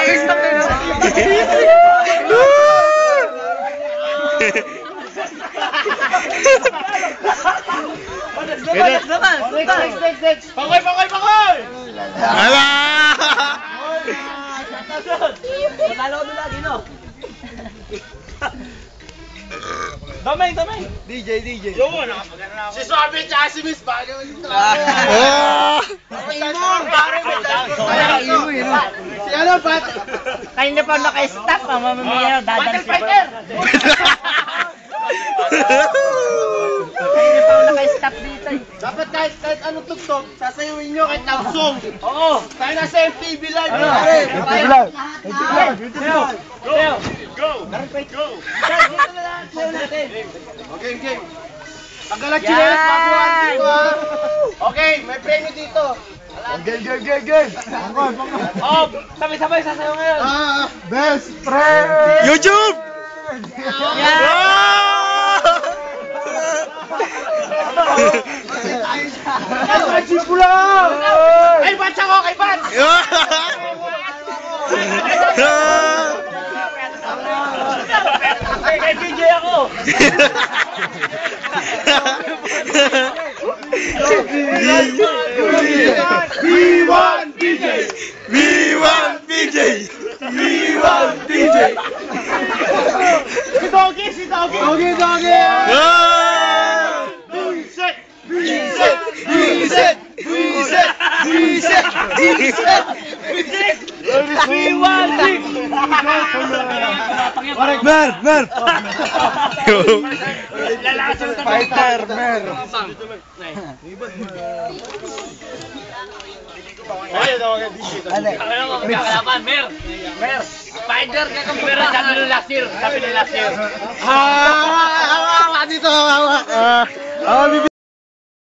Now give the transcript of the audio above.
Next. Pakoy! Ala! Matalo ko lagi, no? Damay! DJ. Yo, nakapagano na ako. Si Suave tsaka si Miss Bago. Si ano, Pat? Kanina pa naka-stop, mamamaya dadan si Fighter! Kanina pa naka-stop dito. Dapat kahit anong tugtog, sasayawin nyo kahit tagsong. Oo. Tayo nasa MTV Live. Go! Dito na lang, sayo natin. Okay. Tanggal ang chinelas, baguhan dito ha. Okay, may premyo dito. Game! Oh, sabay-sabay sasayaw ngayon. Best friend! YouTube! Ay, Bats ako! Kay Bats! Kay DJ ako! We want PJ! Si Doggy! Reset! We want it! Mer! Fighter, Mer! Spider ka kung pera sabi ng last year. Hawa dito, hawa.